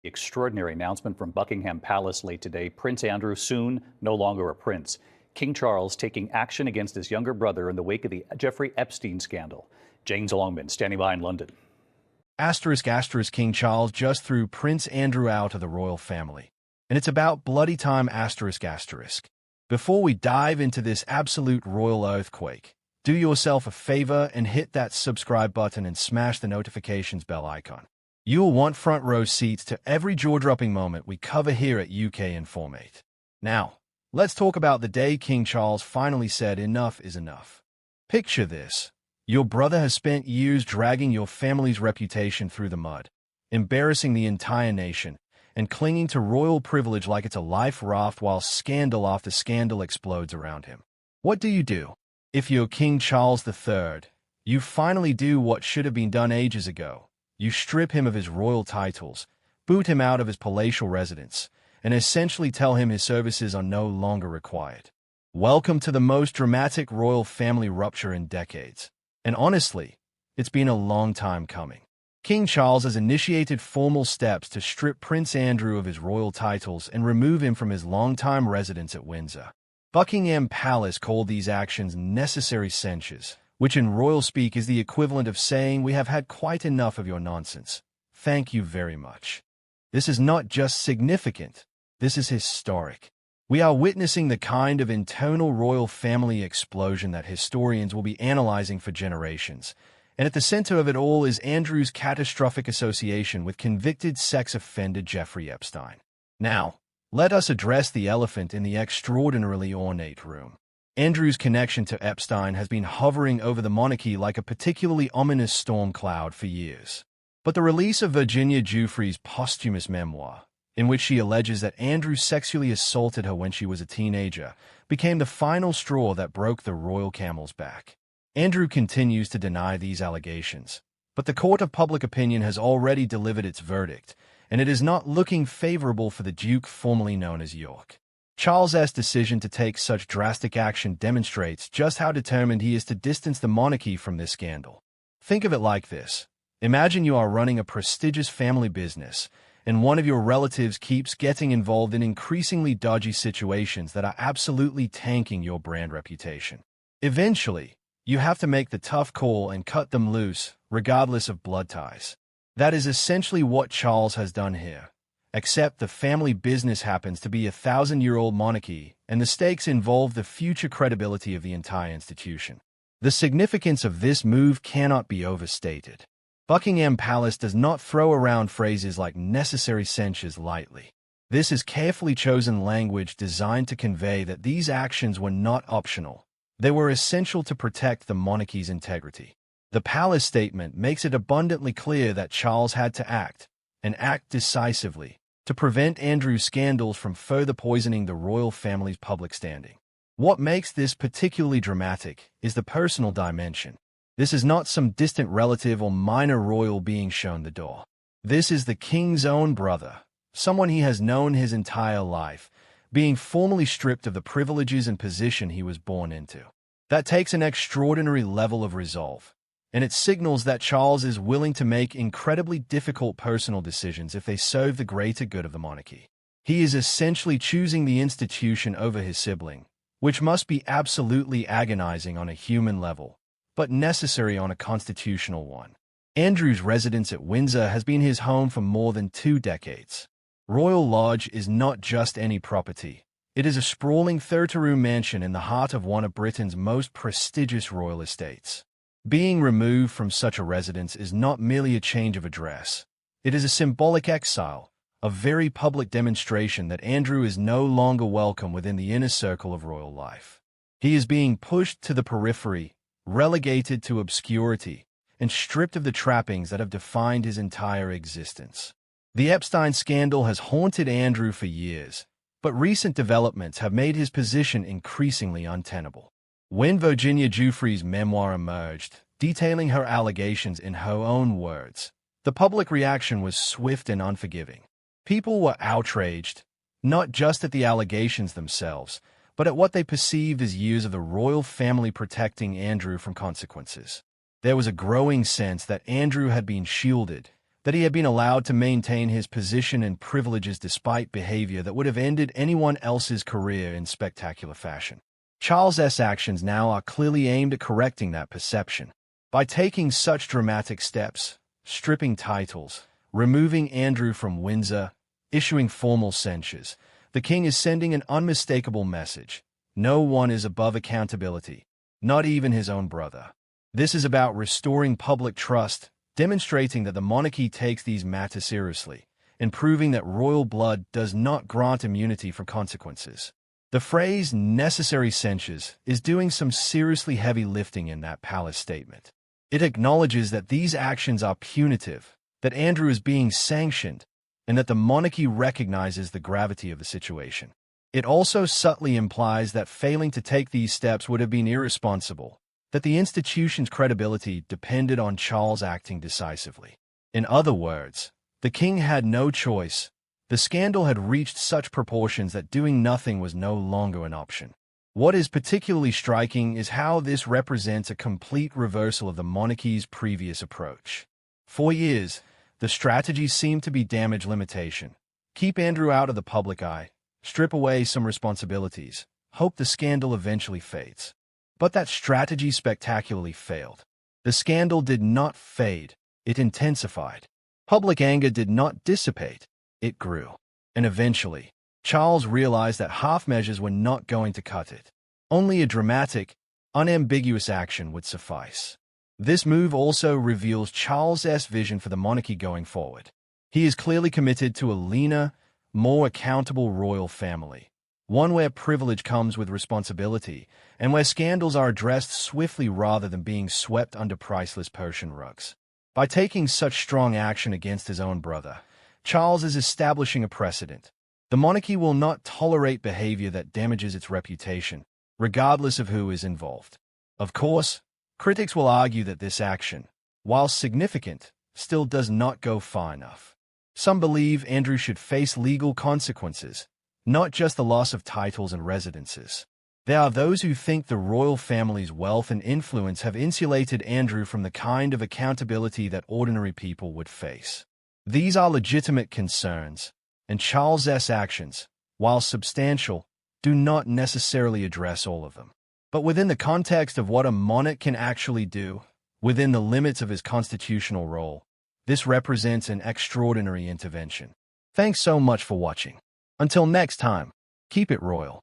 Extraordinary announcement from Buckingham Palace late today. Prince Andrew soon no longer a prince. King Charles taking action against his younger brother in the wake of the Jeffrey Epstein scandal. James Longman standing by in London. King Charles just threw Prince Andrew out of the royal family. And it's about bloody time. Before we dive into this absolute royal earthquake, do yourself a favor and hit that subscribe button and smash the notifications bell icon. You'll want front row seats to every jaw-dropping moment we cover here at UK Informate. Now, let's talk about the day King Charles finally said enough is enough. Picture this. Your brother has spent years dragging your family's reputation through the mud, embarrassing the entire nation, and clinging to royal privilege like it's a life raft while scandal after scandal explodes around him. What do? If you're King Charles III, you finally do what should have been done ages ago. You strip him of his royal titles, boot him out of his palatial residence, and essentially tell him his services are no longer required. Welcome to the most dramatic royal family rupture in decades. And honestly, it's been a long time coming. King Charles has initiated formal steps to strip Prince Andrew of his royal titles and remove him from his longtime residence at Windsor. Buckingham Palace called these actions necessary censures, which in royal speak is the equivalent of saying we have had quite enough of your nonsense. Thank you very much. This is not just significant, this is historic. We are witnessing the kind of internal royal family explosion that historians will be analyzing for generations. And at the center of it all is Andrew's catastrophic association with convicted sex offender Jeffrey Epstein. Now, let us address the elephant in the extraordinarily ornate room. Andrew's connection to Epstein has been hovering over the monarchy like a particularly ominous storm cloud for years. But the release of Virginia Giuffre's posthumous memoir, in which she alleges that Andrew sexually assaulted her when she was a teenager, became the final straw that broke the royal camel's back. Andrew continues to deny these allegations, but the court of public opinion has already delivered its verdict, and it is not looking favorable for the Duke formerly known as York. Charles's decision to take such drastic action demonstrates just how determined he is to distance the monarchy from this scandal. Think of it like this. Imagine you are running a prestigious family business, and one of your relatives keeps getting involved in increasingly dodgy situations that are absolutely tanking your brand reputation. Eventually, you have to make the tough call and cut them loose, regardless of blood ties. That is essentially what Charles has done here. Except the family business happens to be a 1,000-year-old monarchy, and the stakes involve the future credibility of the entire institution. The significance of this move cannot be overstated. Buckingham Palace does not throw around phrases like necessary censures lightly. This is carefully chosen language designed to convey that these actions were not optional. They were essential to protect the monarchy's integrity. The palace statement makes it abundantly clear that Charles had to act, and act decisively, to prevent Andrew's scandals from further poisoning the royal family's public standing. What makes this particularly dramatic is the personal dimension. This is not some distant relative or minor royal being shown the door. This is the king's own brother, someone he has known his entire life, being formally stripped of the privileges and position he was born into. That takes an extraordinary level of resolve, and it signals that Charles is willing to make incredibly difficult personal decisions if they serve the greater good of the monarchy. He is essentially choosing the institution over his sibling, which must be absolutely agonizing on a human level, but necessary on a constitutional one. Andrew's residence at Windsor has been his home for more than 2 decades. Royal Lodge is not just any property. It is a sprawling 30-room mansion in the heart of one of Britain's most prestigious royal estates. Being removed from such a residence is not merely a change of address. It is a symbolic exile, a very public demonstration that Andrew is no longer welcome within the inner circle of royal life. He is being pushed to the periphery, relegated to obscurity, and stripped of the trappings that have defined his entire existence. The Epstein scandal has haunted Andrew for years, but recent developments have made his position increasingly untenable. When Virginia Giuffre's memoir emerged, detailing her allegations in her own words, the public reaction was swift and unforgiving. People were outraged, not just at the allegations themselves, but at what they perceived as years of the royal family protecting Andrew from consequences. There was a growing sense that Andrew had been shielded, that he had been allowed to maintain his position and privileges despite behavior that would have ended anyone else's career in spectacular fashion. Charles's actions now are clearly aimed at correcting that perception. By taking such dramatic steps, stripping titles, removing Andrew from Windsor, issuing formal censures, the king is sending an unmistakable message. No one is above accountability, not even his own brother. This is about restoring public trust, demonstrating that the monarchy takes these matters seriously, and proving that royal blood does not grant immunity from consequences. The phrase necessary censures is doing some seriously heavy lifting in that palace statement. It acknowledges that these actions are punitive, that Andrew is being sanctioned, and that the monarchy recognizes the gravity of the situation. It also subtly implies that failing to take these steps would have been irresponsible, that the institution's credibility depended on Charles acting decisively. In other words, the king had no choice. The scandal had reached such proportions that doing nothing was no longer an option. What is particularly striking is how this represents a complete reversal of the monarchy's previous approach. For years, the strategy seemed to be damage limitation. Keep Andrew out of the public eye, strip away some responsibilities, hope the scandal eventually fades. But that strategy spectacularly failed. The scandal did not fade, it intensified. Public anger did not dissipate, it grew. And eventually, Charles realized that half measures were not going to cut it. Only a dramatic, unambiguous action would suffice. This move also reveals Charles's vision for the monarchy going forward. He is clearly committed to a leaner, more accountable royal family. One where privilege comes with responsibility, and where scandals are addressed swiftly rather than being swept under priceless Persian rugs. By taking such strong action against his own brother, Charles is establishing a precedent. The monarchy will not tolerate behavior that damages its reputation, regardless of who is involved. Of course, critics will argue that this action, while significant, still does not go far enough. Some believe Andrew should face legal consequences, not just the loss of titles and residences. There are those who think the royal family's wealth and influence have insulated Andrew from the kind of accountability that ordinary people would face. These are legitimate concerns, and Charles's actions, while substantial, do not necessarily address all of them. But within the context of what a monarch can actually do, within the limits of his constitutional role, this represents an extraordinary intervention. Thanks so much for watching. Until next time, keep it royal.